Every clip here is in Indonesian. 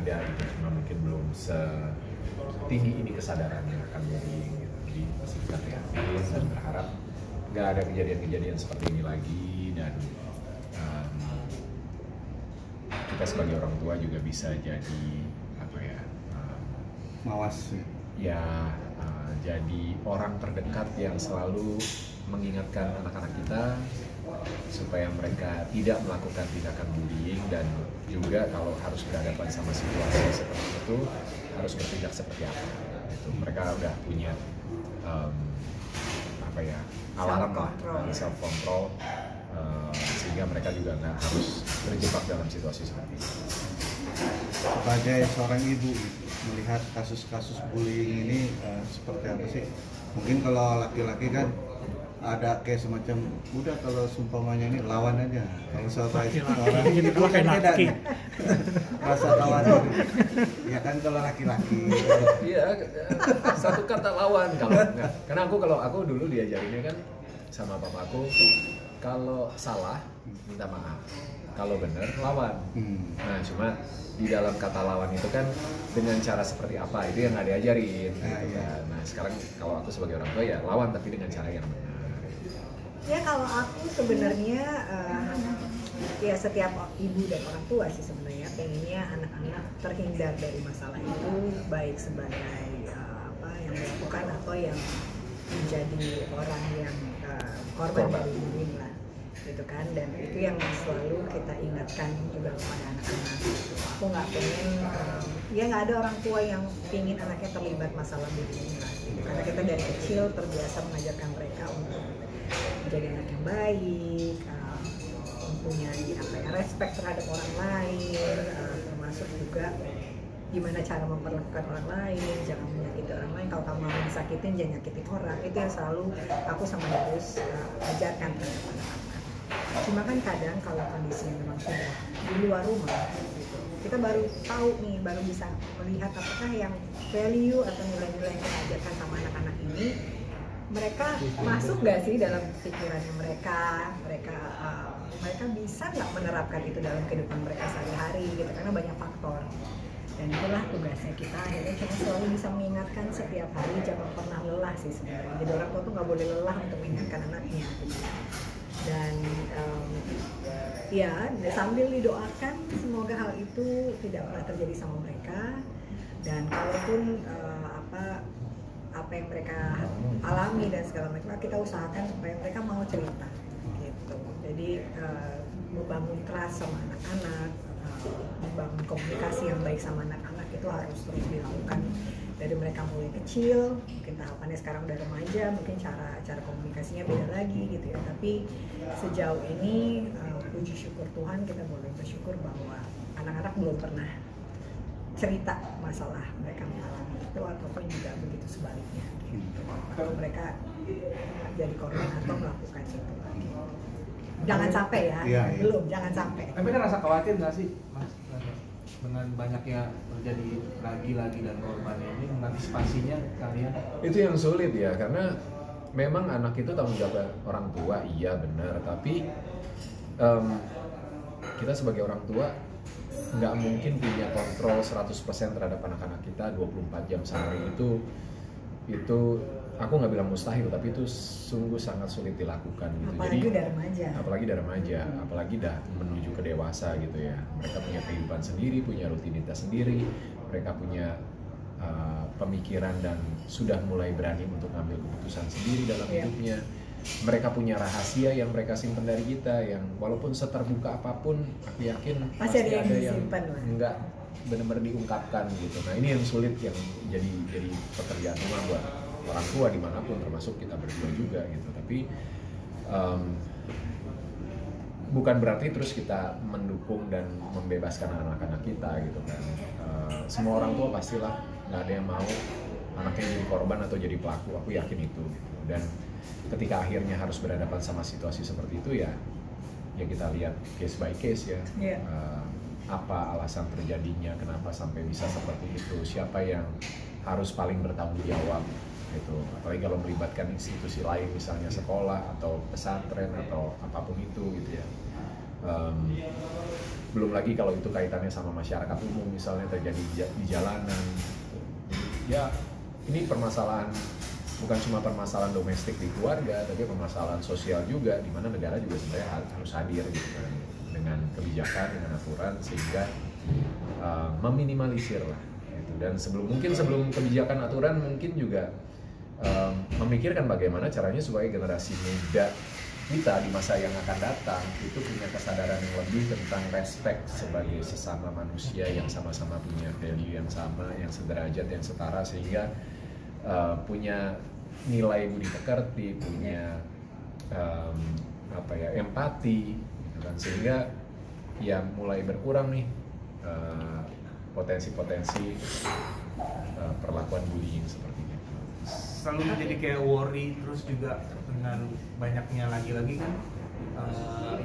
ada itu, cuma mungkin belum setinggi ini kesadarannya akan bullying gitu. Jadi masih kita prihatin dan berharap nggak ada kejadian-kejadian seperti ini lagi, dan kita sebagai orang tua juga bisa jadi apa ya, mawas ya jadi orang terdekat yang selalu mengingatkan anak-anak kita supaya mereka tidak melakukan tindakan bullying, dan juga kalau harus berhadapan sama situasi seperti itu harus bertindak seperti apa. Itu mereka udah punya apa ya, alarm lah, self control, sehingga mereka juga nggak harus terjebak dalam situasi seperti itu. Sebagai seorang ibu melihat kasus-kasus bullying ini seperti apa sih? Mungkin kalau laki-laki kan ada kayak semacam udah kalau sumpamanya ini lawan aja. Kalau seorang ibu kan beda nih. Rasa lawan. Ya kan kalau laki-laki. Iya, satu kata lawan kalau enggak. Karena kalau aku dulu diajarinnya kan sama papa aku, kalau salah minta maaf, kalau benar lawan. Nah cuma di dalam kata lawan itu kan dengan cara seperti apa itu yang nggak diajarin gitu kan. Nah sekarang kalau aku sebagai orang tua ya lawan tapi dengan cara yang benar. Ya kalau aku sebenarnya ya setiap ibu dan orang tua sih sebenarnya pengennya anak-anak terhindar dari masalah itu, baik sebagai apa yang melakukan atau yang menjadi orang yang korban dari bullying lah gitu kan. Dan itu yang selalu kita ingatkan juga kepada anak-anak. Aku nggak pengen ya nggak ada orang tua yang ingin anaknya terlibat masalah bullying lah gitu. Karena kita dari kecil terbiasa mengajarkan mereka untuk menjadi anak yang baik, mempunyai apa ya, respect terhadap orang lain, termasuk juga gimana cara memperlakukan orang lain, jangan menyakiti orang lain. Kalau kamu mau disakitin, jangan nyakitin orang. Itu yang selalu aku sama Darius ajarkan terhadap anak-anak. Cuma kan kadang kalau kondisinya memang sudah di luar rumah, gitu, kita baru tahu nih, baru bisa melihat apakah yang value atau nilai-nilai yang kita ajarkan sama anak-anak ini mereka masuk nggak sih dalam pikirannya mereka bisa nggak menerapkan itu dalam kehidupan mereka sehari-hari gitu, karena banyak faktor. Dan itulah tugasnya kita, akhirnya kita selalu bisa mengingatkan setiap hari, jangan pernah lelah sih sebenarnya. Jadi orang tua tuh nggak boleh lelah untuk mengingatkan anaknya gitu. Dan ya sambil didoakan semoga hal itu tidak pernah terjadi sama mereka. Dan kalaupun apa yang mereka alami dan segala macam, kita usahakan supaya mereka mau cerita gitu. Jadi membangun trust sama anak-anak, membangun komunikasi yang baik sama anak-anak itu harus terus dilakukan dari mereka mulai kecil. Mungkin tahapannya sekarang udah remaja, mungkin cara komunikasinya beda lagi gitu ya. Tapi sejauh ini puji syukur Tuhan, kita boleh bersyukur bahwa anak-anak belum pernah cerita masalah mereka mengalami itu, ataupun juga begitu sebaliknya gitu. Kalau mereka jadi korban atau melakukan itu lagi, jangan sampai ya. Belum, jangan sampai. Tapi ada rasa khawatir nggak sih Mas dengan banyaknya terjadi lagi dan korbannya ini, mengantisipasinya kalian? Itu yang sulit ya, karena memang anak itu tanggung jawab orang tua, iya benar, tapi kita sebagai orang tua nggak mungkin punya kontrol 100% terhadap anak-anak kita 24 jam sehari. Itu aku nggak bilang mustahil, tapi itu sungguh sangat sulit dilakukan gitu. Apalagi udah remaja. Apalagi udah menuju ke dewasa gitu ya. Mereka punya kehidupan sendiri, punya rutinitas sendiri, mereka punya pemikiran dan sudah mulai berani untuk ngambil keputusan sendiri dalam hidupnya. Mereka punya rahasia yang mereka simpan dari kita, yang walaupun seterbuka apapun, aku yakin pasti ada yang enggak benar-benar diungkapkan gitu. Nah ini yang sulit, yang jadi pekerjaan rumah buat orang tua dimanapun, termasuk kita berdua juga gitu. Tapi bukan berarti terus kita mendukung dan membebaskan anak-anak kita gitu kan. Semua orang tua pastilah nggak ada yang mau anaknya jadi korban atau jadi pelaku, aku yakin itu gitu. Dan ketika akhirnya harus berhadapan sama situasi seperti itu ya kita lihat case by case ya. Apa alasan terjadinya, kenapa sampai bisa seperti itu, siapa yang harus paling bertanggung jawab gitu. Apalagi kalau melibatkan institusi lain, misalnya sekolah atau pesantren atau apapun itu gitu ya. belum lagi kalau itu kaitannya sama masyarakat umum, misalnya terjadi di jalanan. Ya ini permasalahan, bukan cuma permasalahan domestik di keluarga, tapi permasalahan sosial juga, di mana negara juga sebenarnya harus hadir gitu kan, dengan kebijakan, dengan aturan, sehingga meminimalisir lah gitu. Dan sebelum kebijakan aturan mungkin juga memikirkan bagaimana caranya supaya generasi muda kita di masa yang akan datang itu punya kesadaran yang lebih tentang respect sebagai sesama manusia yang sama-sama punya value yang sama, yang sederajat, yang setara, sehingga punya nilai budi pekerti, punya empati gitu kan, sehingga ya mulai berkurang nih potensi-potensi perlakuan bullying seperti itu. Selalu menjadi kayak worry, terus juga dengan banyaknya lagi-lagi kan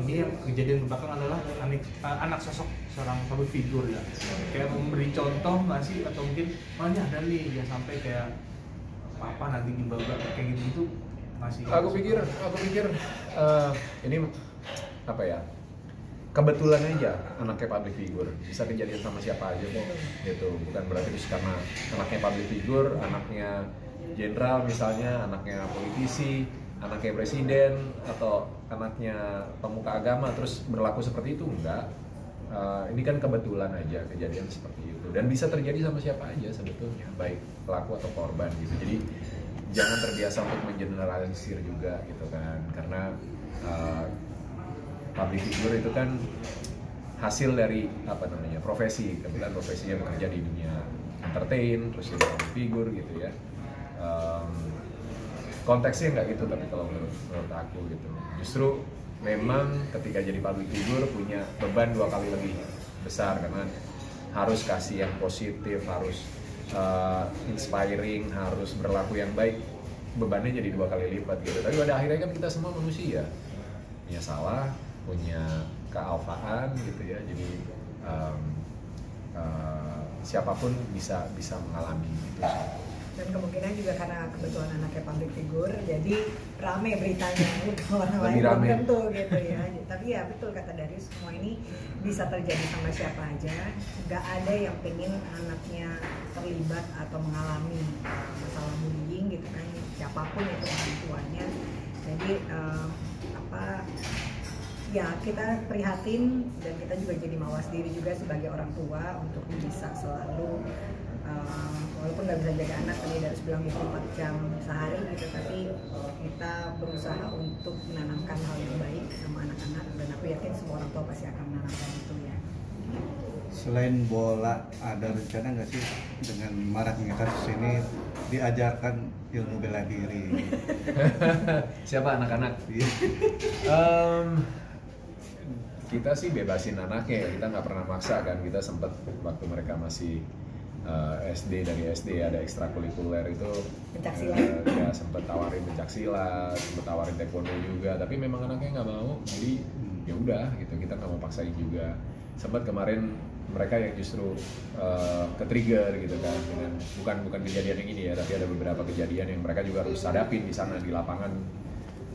ini yang kejadian belakang adalah anak sosok seorang public figure ya, kayak memberi contoh nggak sih, atau mungkin ini ada nih ya sampai kayak apa nanti dibawa kayak gitu masih. Aku pikir ini apa ya, kebetulan aja anaknya public figure, bisa kejadian sama siapa aja kok gitu, bukan berarti karena anaknya public figure, anaknya jenderal misalnya, anaknya politisi, anaknya presiden, atau anaknya pemuka agama terus berlaku seperti itu, enggak. Ini kan kebetulan aja kejadian seperti itu, dan bisa terjadi sama siapa aja sebetulnya, baik pelaku atau korban gitu. Jadi jangan terbiasa untuk mengeneralisir juga gitu kan, karena public figure itu kan hasil dari profesi, kebetulan profesi yang bekerja di dunia entertain, terus jadi public figure gitu ya. Konteksnya nggak gitu, tapi kalau menurut aku gitu, justru memang ketika jadi public figure punya beban 2 kali lebih besar, karena harus kasih yang positif, harus inspiring, harus berlaku yang baik, bebannya jadi 2 kali lipat gitu. Tapi pada akhirnya kan kita semua manusia, punya salah, punya kealfaan gitu ya, jadi siapapun bisa mengalami itu sih. Dan kemungkinan juga karena kebetulan anaknya public figure, jadi rame beritanya untuk orang lain belum tentu gitu ya. Tapi ya betul kata Darius, semua ini bisa terjadi sama siapa aja. Nggak ada yang pengen anaknya terlibat atau mengalami masalah bullying gitu kan, siapapun itu orang tuanya. Jadi ya kita prihatin, dan kita juga jadi mawas diri juga sebagai orang tua untuk bisa selalu walaupun nggak bisa jaga anak, tadi harus bilang 24 jam sehari gitu, tapi kita berusaha untuk menanamkan hal yang baik sama anak-anak, dan aku yakin semua orang tua pasti akan menanamkan itu ya. Selain bola, ada rencana nggak sih dengan maraknya kasus ini diajarkan ilmu bela diri? Siapa anak-anak? Kita sih bebasin anaknya, kita nggak pernah maksa kan. Kita sempat waktu mereka masih SD, dari SD ada ekstrakurikuler itu, ya sempat tawarin pencaksilat, sempat tawarin taekwondo juga, tapi memang anaknya nggak mau, jadi ya udah gitu, kita nggak mau paksain juga. Sempat kemarin mereka yang justru ke-trigger gitu kan, dengan bukan kejadian yang ini ya, tapi ada beberapa kejadian yang mereka juga harus hadapin di sana di lapangan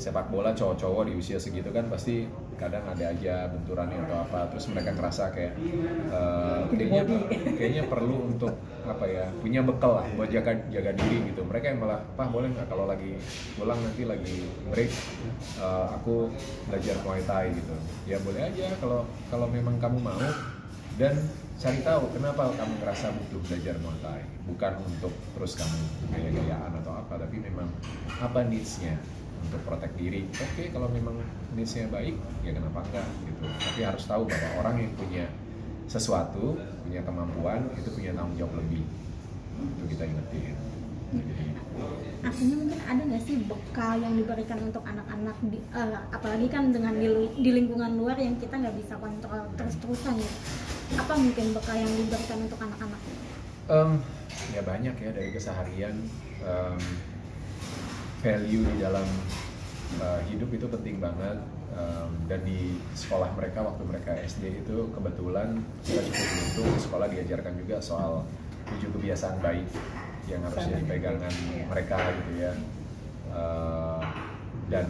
sepak bola. Cowok-cowok di usia segitu kan pasti kadang ada aja benturannya atau apa, terus mereka ngerasa kayak kayaknya perlu untuk punya bekal lah buat jaga diri gitu. Mereka yang malah, "Pak, boleh nggak kalau lagi pulang nanti lagi break aku belajar Muay Thai gitu." Ya boleh aja kalau memang kamu mau, dan cari tahu kenapa kamu ngerasa butuh belajar Muay Thai, bukan untuk terus kamu gaya-gayaan atau apa, tapi memang apa needs-nya untuk protek diri. Oke, kalau memang needs-nya baik, ya kenapa enggak gitu. Tapi harus tahu bahwa orang yang punya sesuatu, punya kemampuan, itu punya tanggung jawab lebih. Itu kita ingetin. Jadi, artinya mungkin ada nggak sih bekal yang diberikan untuk anak-anak, apalagi kan dengan di lingkungan luar yang kita nggak bisa kontrol terus-terusan ya. Apa mungkin bekal yang diberikan untuk anak-anak? Ya banyak ya, dari keseharian. Value di dalam hidup itu penting banget, dan di sekolah mereka waktu mereka SD itu kebetulan kita cukup beruntung, di sekolah diajarkan juga soal 7 kebiasaan baik yang harus jadi pegangan mereka gitu ya, dan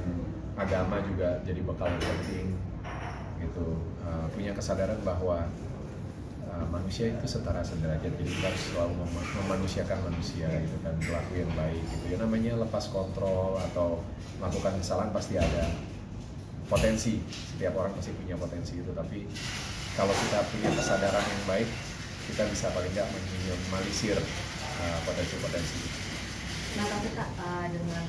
agama juga jadi bekal yang penting gitu, punya kesadaran bahwa manusia itu setara sederajat, jadi kita harus selalu memanusiakan manusia gitu kan, berlaku yang baik gitu ya. Namanya lepas kontrol atau melakukan kesalahan pasti ada potensi, setiap orang pasti punya potensi itu, tapi kalau kita punya kesadaran yang baik, kita bisa paling nggak meminimalisir potensi-potensi itu. Nah tapi Kak, dengan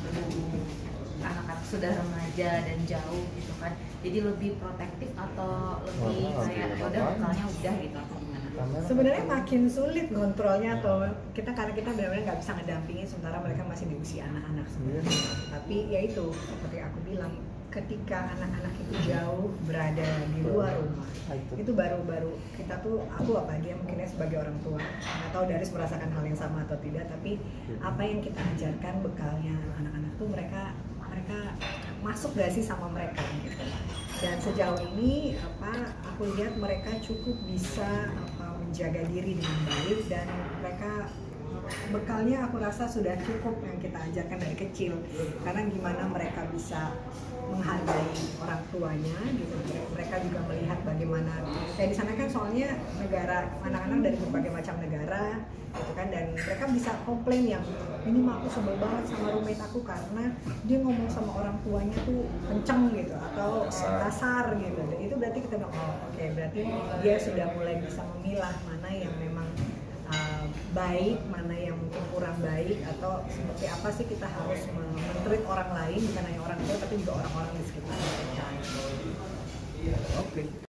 anak-anak sudah remaja dan jauh gitu kan, jadi lebih protektif atau lebih kayak udah bekalnya udah gitu atau gimana? Sebenarnya makin sulit kontrolnya, atau karena kita benar-benar nggak bisa ngedampingin sementara mereka masih di usia anak-anak sebenarnya. Tapi ya itu seperti aku bilang, ketika anak-anak itu jauh berada di luar rumah, itu baru kita tuh, aku apalagi mungkin sebagai orang tua nggak tahu Daris merasakan hal yang sama atau tidak, tapi apa yang kita ajarkan bekalnya anak-anak tuh mereka masuk gak sih sama mereka gitu. Dan sejauh ini aku lihat mereka cukup bisa menjaga diri dengan baik, dan mereka bekalnya aku rasa sudah cukup yang kita ajarkan dari kecil, karena gimana mereka bisa menghargai orang tuanya gitu. Mereka juga melihat bagaimana kayak di sana kan soalnya negara, anak-anak dari berbagai macam negara gitu kan, dan mereka bisa komplain yang ini mah aku sebel banget sama roommate aku karena dia ngomong sama orang tuanya tuh kenceng gitu atau kasar gitu. Dan itu berarti kita bilang oke, berarti dia sudah mulai bisa memilah mana yang memang baik, mana yang mungkin kurang baik, atau seperti apa sih kita harus men-treat orang lain, bukan hanya orang tua tapi juga orang-orang di sekitar kita. Oke.